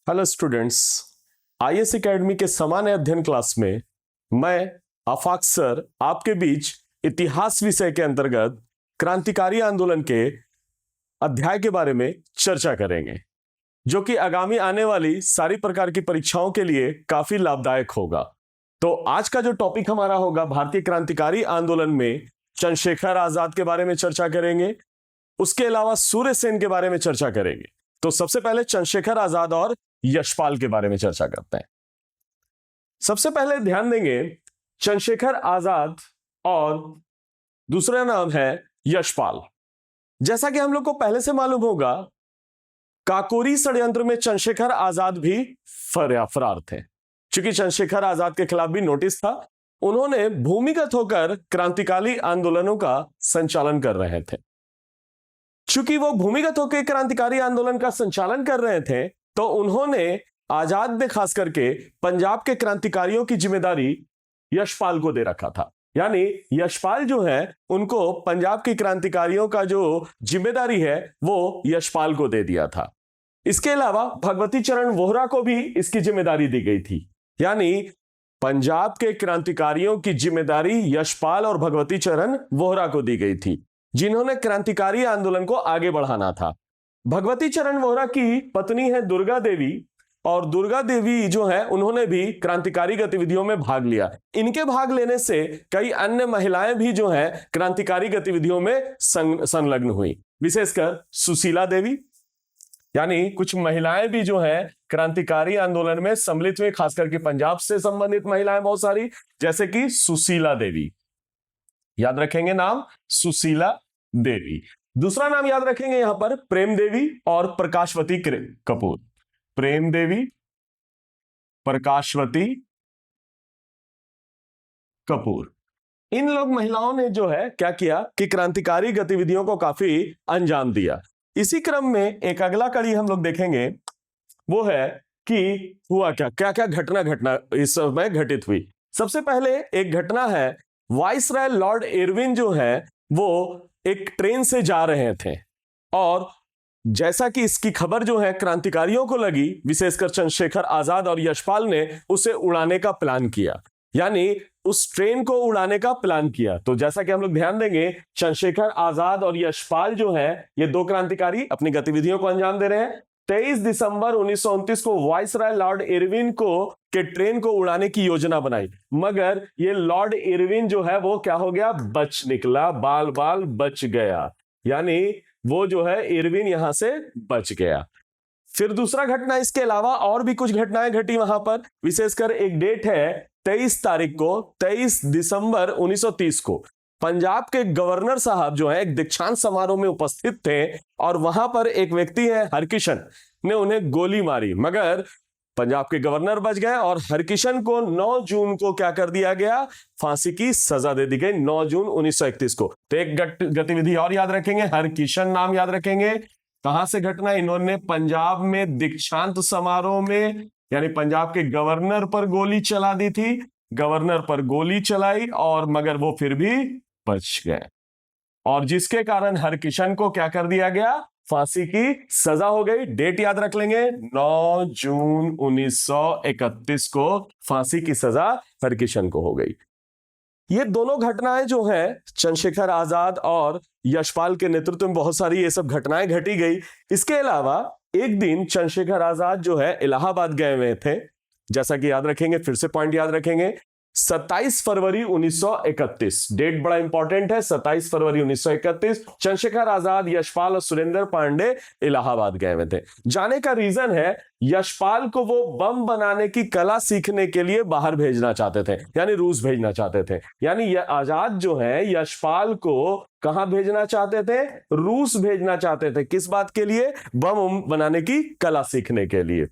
Hello students, IAS academy के सामान्य अध्ययन क्लास में मैं आफाक सर आपके बीच इतिहास विषय के अंतर्गत क्रांतिकारी आंदोलन के अध्याय के बारे में चर्चा करेंगे, जो कि आगामी आने वाली सारी प्रकार की परीक्षाओं के लिए काफी लाभदायक होगा। तो आज का जो टॉपिक हमारा होगा, भारतीय क्रांतिकारी आंदोलन में चंद्रशेखर आजाद के बारे में चर्चा करेंगे। उसके अलावा सूर्य सेन के बारे में चर्चा करेंगे। तो सबसे पहले चंद्रशेखर आजाद और यशपाल के बारे में चर्चा करते हैं। सबसे पहले ध्यान देंगे, चंद्रशेखर आजाद और दूसरा नाम है यशपाल। जैसा कि हम लोग को पहले से मालूम होगा, काकोरी षड्यंत्र में चंद्रशेखर आजाद भी फरार थे। चूंकि चंद्रशेखर आजाद के खिलाफ भी नोटिस था, उन्होंने भूमिगत होकर क्रांतिकारी आंदोलनों का संचालन कर रहे थे। चूंकि वो भूमिगत होकर क्रांतिकारी आंदोलन का संचालन कर रहे थे, तो उन्होंने आजाद ने खास करके पंजाब के क्रांतिकारियों की जिम्मेदारी यशपाल को दे रखा था। यानी यशपाल जो है, उनको पंजाब के क्रांतिकारियों का जो जिम्मेदारी है वो यशपाल को दे दिया था। इसके अलावा भगवती चरण वोहरा को भी इसकी जिम्मेदारी दी गई थी। यानी पंजाब के क्रांतिकारियों की जिम्मेदारी यशपाल और भगवती चरण वोहरा को दी गई थी, जिन्होंने क्रांतिकारी आंदोलन को आगे बढ़ाना था। भगवती चरण वोहरा की पत्नी है दुर्गा देवी, और दुर्गा देवी जो है, उन्होंने भी क्रांतिकारी गतिविधियों में भाग लिया। इनके भाग लेने से कई अन्य महिलाएं भी जो है क्रांतिकारी गतिविधियों में संलग्न हुई, विशेषकर सुशीला देवी। यानी कुछ महिलाएं भी जो है क्रांतिकारी आंदोलन में सम्मिलित हुई, खासकर के पंजाब से संबंधित महिलाएं बहुत सारी, जैसे कि सुशीला देवी। याद रखेंगे नाम, सुशीला देवी। दूसरा नाम याद रखेंगे यहां पर, प्रेम देवी और प्रकाशवती कपूर। प्रेम देवी, प्रकाशवती कपूर। इन लोग महिलाओं ने जो है क्या किया कि क्रांतिकारी गतिविधियों को काफी अंजाम दिया। इसी क्रम में एक अगला कड़ी हम लोग देखेंगे, वो है कि हुआ क्या क्या क्या घटना इस समय घटित हुई। सबसे पहले एक घटना है, वाइसराय लॉर्ड इरविन जो है वो एक ट्रेन से जा रहे थे, और जैसा कि इसकी खबर जो है क्रांतिकारियों को लगी, विशेषकर चंद्रशेखर आजाद और यशपाल ने उसे उड़ाने का प्लान किया। यानी उस ट्रेन को उड़ाने का प्लान किया। तो जैसा कि हम लोग ध्यान देंगे, चंद्रशेखर आजाद और यशपाल जो है, ये दो क्रांतिकारी अपनी गतिविधियों को अंजाम दे रहे हैं। 23 दिसंबर 1929 को वाइसराय लॉर्ड इरविन को के ट्रेन को उड़ाने की योजना बनाई, मगर ये लॉर्ड इरविन जो है वो क्या हो गया, बच निकला, बाल बाल बच गया। यानी वो जो है इरविन यहां से बच गया। फिर दूसरा घटना, इसके अलावा और भी कुछ घटनाएं घटी वहां पर। विशेषकर एक डेट है 23 तारीख को, 23 दिसंबर 1930 को पंजाब के गवर्नर साहब जो है एक दीक्षांत समारोह में उपस्थित थे, और वहां पर एक व्यक्ति है हरकिशन ने उन्हें गोली मारी, मगर पंजाब के गवर्नर बच गए और हरकिशन को 9 जून को क्या कर दिया गया, फांसी की सजा दे दी गई, 9 जून 1931 को। तो एक गतिविधि और याद रखेंगे, हरकिशन नाम याद रखेंगे। कहां से घटना, इन्होंने पंजाब में दीक्षांत समारोह में, यानी पंजाब के गवर्नर पर गोली चला दी थी, गवर्नर पर गोली चलाई, और मगर वो फिर भी बच गए, और जिसके कारण हरकिशन को क्या कर दिया गया, फांसी की सजा हो गई। डेट याद रख लेंगे, 9 जून 1931 को फांसी की सजा हरकिशन को हो गई। ये दोनों घटनाएं जो हैं, चंद्रशेखर आजाद और यशपाल के नेतृत्व में बहुत सारी ये सब घटनाएं घटी गई। इसके अलावा एक दिन चंद्रशेखर आजाद जो है इलाहाबाद गए हुए थे, जैसा कि याद रखेंगे, फिर से पॉइंट याद रखेंगे, 27 फरवरी 1931, डेट बड़ा इंपॉर्टेंट है। 27 फरवरी 1931 चंद्रशेखर आजाद, यशपाल और सुरेंद्र पांडे इलाहाबाद गए हुए थे। जाने का रीजन है, यशपाल को वो बम बनाने की कला सीखने के लिए बाहर भेजना चाहते थे, यानी रूस भेजना चाहते थे। यानी आजाद जो है यशपाल को कहां भेजना चाहते थे, रूस भेजना चाहते थे। किस बात के लिए, बम बनाने की कला सीखने के लिए।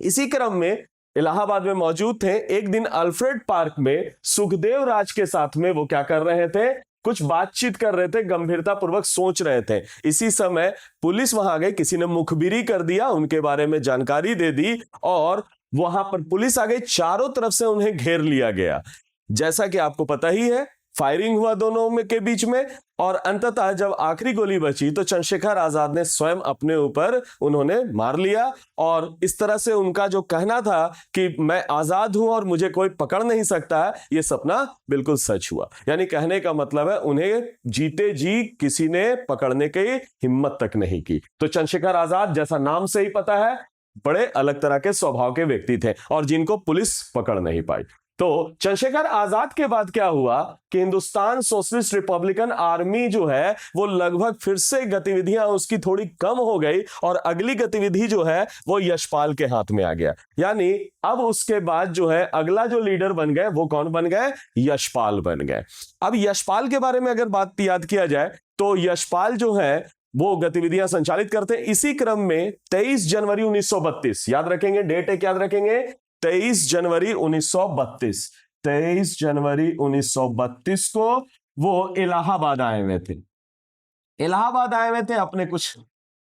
इसी क्रम में इलाहाबाद में मौजूद थे। एक दिन अल्फ्रेड पार्क में सुखदेव राज के साथ में वो क्या कर रहे थे, कुछ बातचीत कर रहे थे, गंभीरता पूर्वक सोच रहे थे। इसी समय पुलिस वहां गई, किसी ने मुखबिरी कर दिया, उनके बारे में जानकारी दे दी, और वहां पर पुलिस आ गई, चारों तरफ से उन्हें घेर लिया गया। जैसा कि आपको पता ही है, फायरिंग हुआ दोनों में के बीच में, और अंततः जब आखिरी गोली बची तो चंद्रशेखर आजाद ने स्वयं अपने ऊपर उन्होंने मार लिया। और इस तरह से उनका जो कहना था कि मैं आजाद हूं और मुझे कोई पकड़ नहीं सकता है, यह सपना बिल्कुल सच हुआ। यानी कहने का मतलब है उन्हें जीते जी किसी ने पकड़ने की हिम्मत तक नहीं की। तो चंद्रशेखर आजाद, जैसा नाम से ही पता है, बड़े अलग तरह के स्वभाव के व्यक्ति थे और जिनको पुलिस पकड़ नहीं पाई। तो चंद्रशेखर आजाद के बाद क्या हुआ कि हिंदुस्तान सोशलिस्ट रिपब्लिकन आर्मी जो है वो लगभग फिर से गतिविधियां उसकी थोड़ी कम हो गई और अगली गतिविधि जो है वो यशपाल के हाथ में आ गया। यानी अब उसके बाद जो है अगला जो लीडर बन गए वो कौन बन गए? यशपाल बन गए। अब यशपाल के बारे में अगर बात याद किया जाए तो यशपाल जो है वो गतिविधियां संचालित करते हैं। इसी क्रम में 23 जनवरी 1932, याद रखेंगे डेट है, याद रखेंगे 23 जनवरी 1932, 23 जनवरी 1932 को वो इलाहाबाद आए हुए थे। इलाहाबाद आए हुए थे, अपने कुछ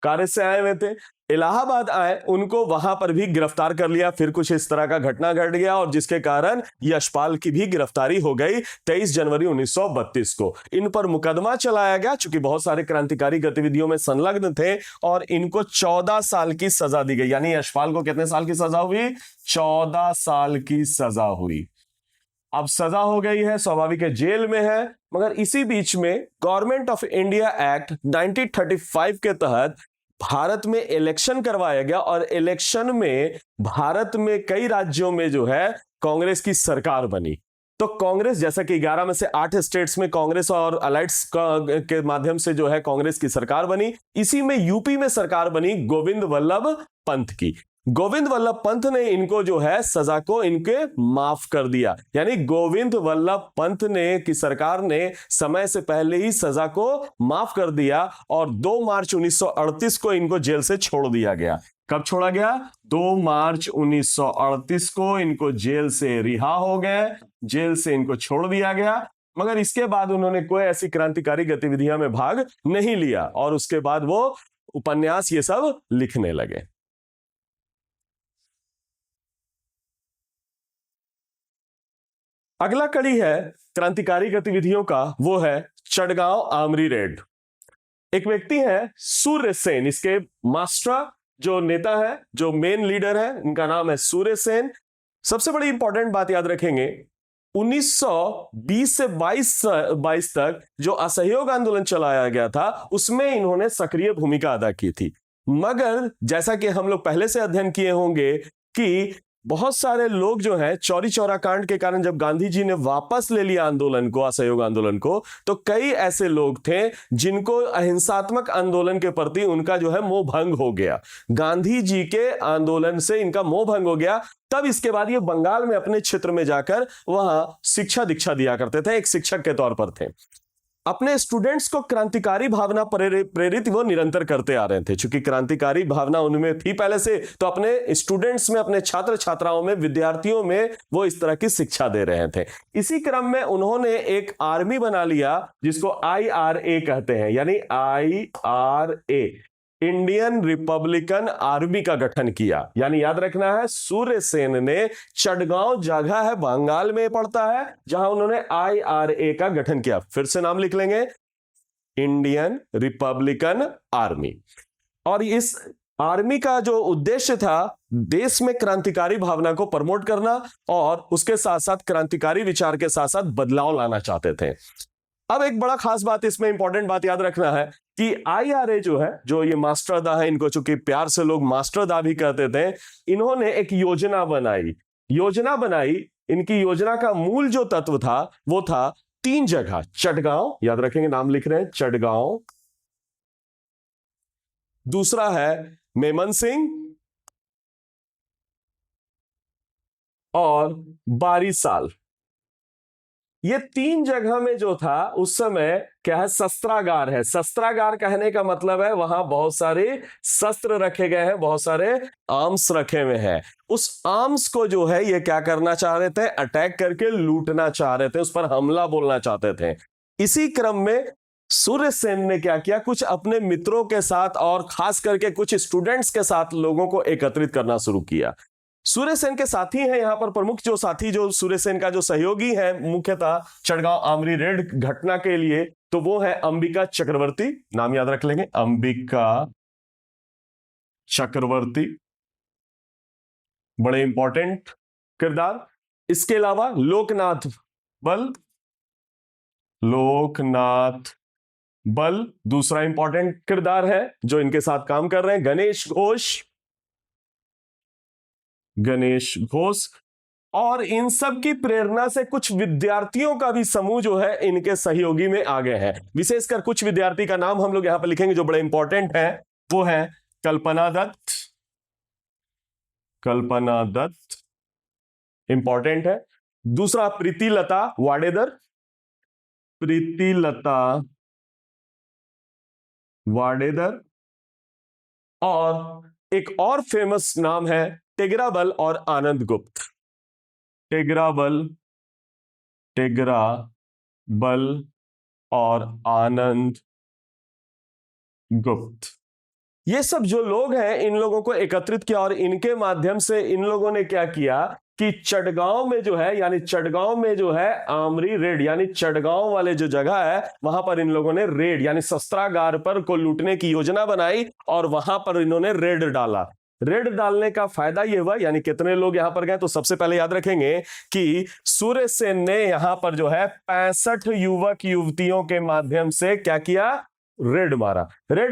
कार्य से आए हुए थे। इलाहाबाद आए, उनको वहां पर भी गिरफ्तार कर लिया। फिर कुछ इस तरह का घटना घट गया और जिसके कारण यशपाल की भी गिरफ्तारी हो गई 23 जनवरी 1932 को। इन पर मुकदमा चलाया गया चूंकि बहुत सारे क्रांतिकारी गतिविधियों में संलग्न थे और इनको 14 साल की सजा दी गई। यानी यशपाल को कितने साल की सजा हुई? 14 साल की सजा हुई। अब सजा हो गई है, स्वाभाविक है जेल में है। मगर इसी बीच में गवर्नमेंट ऑफ इंडिया एक्ट 1935 के तहत भारत में इलेक्शन करवाया गया और इलेक्शन में भारत में कई राज्यों में जो है कांग्रेस की सरकार बनी। तो कांग्रेस, जैसा कि 11 में से 8 स्टेट्स में कांग्रेस और अलाइड्स के माध्यम से जो है कांग्रेस की सरकार बनी। इसी में यूपी में सरकार बनी गोविंद वल्लभ पंत की। गोविंद वल्लभ पंत ने इनको जो है सजा को इनके माफ कर दिया। यानी गोविंद वल्लभ पंत ने की सरकार ने समय से पहले ही सजा को माफ कर दिया और 2 मार्च 1938 को इनको जेल से छोड़ दिया गया। कब छोड़ा गया? 2 मार्च 1938 को इनको जेल से रिहा हो गए, जेल से इनको छोड़ दिया गया। मगर इसके बाद उन्होंने कोई ऐसी क्रांतिकारी गतिविधियों में भाग नहीं लिया और उसके बाद वो उपन्यास ये सब लिखने लगे। अगला कड़ी है क्रांतिकारी गतिविधियों का, वो है चटगांव आमरी रेड। एक व्यक्ति है सूर्य सेन, इसके मास्टर जो नेता है, जो मेन लीडर है, इनका नाम है सूर्य सेन। सबसे बड़ी इंपॉर्टेंट बात याद रखेंगे, 1920 से 22 तक जो असहयोग आंदोलन चलाया गया था उसमें इन्होंने सक्रिय भूमिका अदा की थी। मगर जैसा कि हम लोग पहले से अध्ययन किए होंगे कि बहुत सारे लोग जो हैं चौरी चौरा कांड के कारण जब गांधी जी ने वापस ले लिया आंदोलन को, असहयोग आंदोलन को, तो कई ऐसे लोग थे जिनको अहिंसात्मक आंदोलन के प्रति उनका जो है मोह भंग हो गया। गांधी जी के आंदोलन से इनका मोह भंग हो गया। तब इसके बाद ये बंगाल में अपने क्षेत्र में जाकर वहां शिक्षा दीक्षा दिया करते थे, एक शिक्षक के तौर पर थे। अपने स्टूडेंट्स को क्रांतिकारी भावना प्रेरित वो निरंतर करते आ रहे थे। चूंकि क्रांतिकारी भावना उनमें थी पहले से, तो अपने स्टूडेंट्स में, अपने छात्र छात्राओं में, विद्यार्थियों में वो इस तरह की शिक्षा दे रहे थे। इसी क्रम में उन्होंने एक आर्मी बना लिया जिसको IRA कहते हैं, यानी IRA, इंडियन रिपब्लिकन आर्मी का गठन किया। यानी याद रखना है, सूर्य सेन ने चटगांव जगह है, बंगाल में पड़ता है, जहां उन्होंने IRA का गठन किया। फिर से नाम लिख लेंगे, इंडियन रिपब्लिकन आर्मी। और इस आर्मी का जो उद्देश्य था, देश में क्रांतिकारी भावना को प्रमोट करना और उसके साथ साथ क्रांतिकारी विचार के साथ साथ बदलाव लाना चाहते थे। अब एक बड़ा खास बात, इसमें इंपॉर्टेंट बात याद रखना है कि IRA जो है, जो ये मास्टरदा है, इनको चूंकि प्यार से लोग मास्टरदा भी कहते थे, इन्होंने एक योजना बनाई। इनकी योजना का मूल जो तत्व था वो था 3 जगह, चटगांव, याद रखेंगे, नाम लिख रहे हैं, चटगांव, दूसरा है मेमनसिंह और बारीसाल। ये 3 जगह में जो था उस समय क्या है, शस्त्रागार है। शस्त्रागार कहने का मतलब है वहां बहुत सारे शस्त्र रखे गए हैं, बहुत सारे आर्म्स रखे हुए हैं। उस आर्म्स को जो है ये क्या करना चाह रहे थे, अटैक करके लूटना चाह रहे थे, उस पर हमला बोलना चाहते थे। इसी क्रम में सूर्य सेन ने क्या किया, कुछ अपने मित्रों के साथ और खास करके कुछ स्टूडेंट्स के साथ लोगों को एकत्रित करना शुरू किया। सूर्यसेन के साथी हैं यहां पर प्रमुख जो साथी, जो सूर्यसेन का जो सहयोगी है मुख्यतः चटगांव आमरी रेड घटना के लिए, तो वो है अंबिका चक्रवर्ती। नाम याद रख लेंगे, अंबिका चक्रवर्ती, बड़े इंपॉर्टेंट किरदार। इसके अलावा लोकनाथ बल दूसरा इंपॉर्टेंट किरदार है जो इनके साथ काम कर रहे हैं। गणेश घोष, और इन सब की प्रेरणा से कुछ विद्यार्थियों का भी समूह जो है इनके सहयोगी में आ गए हैं। विशेषकर कुछ विद्यार्थी का नाम हम लोग यहां पर लिखेंगे जो बड़े इंपॉर्टेंट है, वो है कल्पना दत्त इंपॉर्टेंट है। दूसरा प्रीतिलता वाडेदर, और एक और फेमस नाम है टेगराबल और आनंद गुप्त। टेगराबल और आनंद गुप्त, ये सब जो लोग हैं इन लोगों को एकत्रित किया, और इनके माध्यम से इन लोगों ने क्या किया कि चटगांव में जो है आमरी रेड, यानी चटगांव वाले जो जगह है वहां पर इन लोगों ने रेड यानी शस्त्रागार पर को लूटने की योजना बनाई, और वहां पर इन्होंने रेड डाला। रेड डालने का फायदा यह हुआ, यानी कितने लोग यहां पर गए, तो सबसे पहले याद रखेंगे कि सूर्यसेन ने यहां पर जो है 65 युवक युवतियों के माध्यम से क्या किया, रेड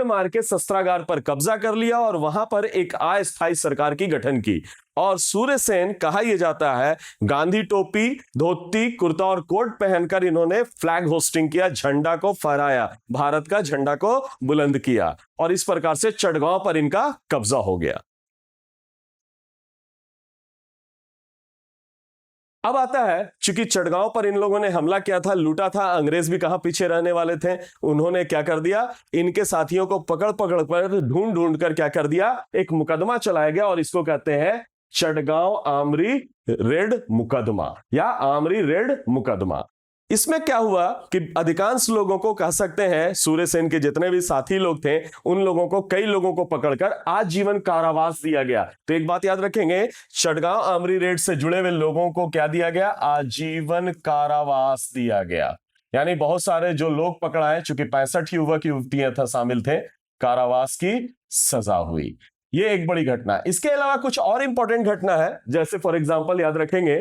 मार के शस्त्रागार पर कब्जा कर लिया, और वहां पर एक अस्थायी सरकार की गठन की। और सूर्यसेन, कहा यह जाता है, गांधी टोपी, धोती, कुर्ता और कोट पहनकर इन्होंने फ्लैग होस्टिंग किया, झंडा को फहराया, भारत का झंडा को बुलंद किया, और इस प्रकार से चटगांव पर इनका कब्जा हो गया। अब आता है, चूंकि चटगांव पर इन लोगों ने हमला किया था, लूटा था, अंग्रेज भी कहां पीछे रहने वाले थे, उन्होंने क्या कर दिया, इनके साथियों को पकड़ कर ढूंढ कर क्या कर दिया, एक मुकदमा चलाया गया, और इसको कहते हैं चटगांव आमरी रेड मुकदमा या आमरी रेड मुकदमा। इसमें क्या हुआ कि अधिकांश लोगों को, कह सकते हैं सूर्यसेन के जितने भी साथी लोग थे, उन लोगों को, कई लोगों को पकड़कर आजीवन कारावास दिया गया। तो एक बात याद रखेंगे, चटगांव आमरी रेड से जुड़े हुए लोगों को क्या दिया गया, आजीवन कारावास दिया गया। यानी बहुत सारे जो लोग पकड़ाए, चूंकि 65 युवक युवतियां था शामिल थे, कारावास की सजा हुई। ये एक बड़ी घटना। इसके अलावा कुछ और इंपॉर्टेंट घटना है, जैसे फॉर एग्जाम्पल याद रखेंगे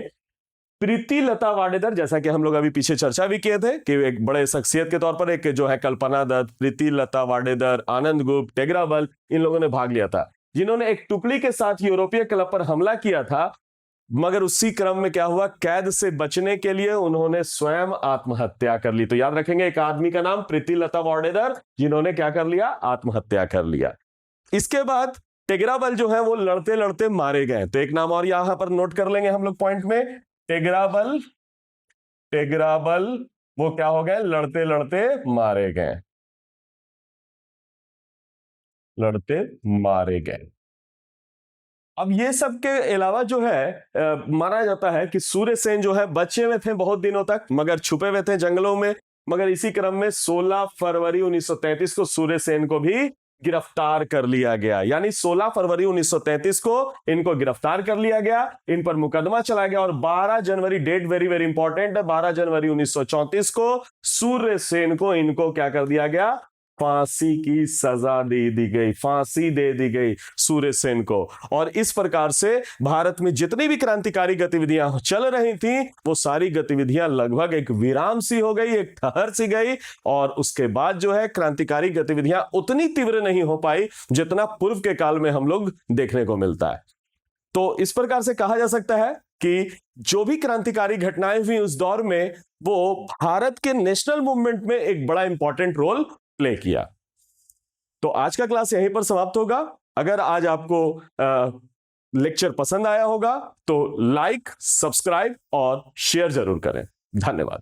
प्रीतिलता वाडेदर, जैसा कि हम लोग अभी पीछे चर्चा भी किए थे कि एक बड़े शख्सियत के तौर पर एक जो है कल्पना दत्त, प्रीतिलता वाडेदर, आनंद गुप्त, टेगराबल, इन लोगों ने भाग लिया था, जिन्होंने एक टुकड़ी के साथ यूरोपीय क्लब पर हमला किया था। मगर उसी क्रम में क्या हुआ, कैद से बचने के लिए उन्होंने स्वयं आत्महत्या कर ली। तो याद रखेंगे एक आदमी का नाम प्रीतिलता वाडेदर, जिन्होंने क्या कर लिया, आत्महत्या कर लिया। इसके बाद टेगराबल जो है वो लड़ते लड़ते मारे गए। तो एक नाम और यहां पर नोट कर लेंगे हम लोग पॉइंट में, टेगराबल वो क्या हो गए, लड़ते लड़ते मारे गए। अब ये सब के अलावा जो है माना जाता है कि सूर्यसेन जो है बचे हुए थे बहुत दिनों तक, मगर छुपे हुए थे जंगलों में। मगर इसी क्रम में 16 फरवरी 1933 को सूर्यसेन को भी गिरफ्तार कर लिया गया। यानी 16 फरवरी 1933 को इनको गिरफ्तार कर लिया गया, इन पर मुकदमा चलाया गया, और 12 जनवरी, डेट वेरी वेरी इंपॉर्टेंट है, 12 जनवरी 1934 को सूर्यसेन को इनको क्या कर दिया गया, फांसी की सजा दे दी गई, फांसी दे दी गई सूर्यसेन को। और इस प्रकार से भारत में जितनी भी क्रांतिकारी गतिविधियां चल रही थी, वो सारी गतिविधियां लगभग एक विराम सी हो गई, एक ठहर सी गई, और उसके बाद जो है क्रांतिकारी गतिविधियां उतनी तीव्र नहीं हो पाई जितना पूर्व के काल में हम लोग देखने को मिलता है। तो इस प्रकार से कहा जा सकता है कि जो भी क्रांतिकारी घटनाएं हुई उस दौर में, वो भारत के नेशनल मूवमेंट में एक बड़ा इंपॉर्टेंट रोल प्ले किया। तो आज का क्लास यहीं पर समाप्त होगा। अगर आज आपको लेक्चर पसंद आया होगा तो लाइक, सब्सक्राइब और शेयर जरूर करें। धन्यवाद।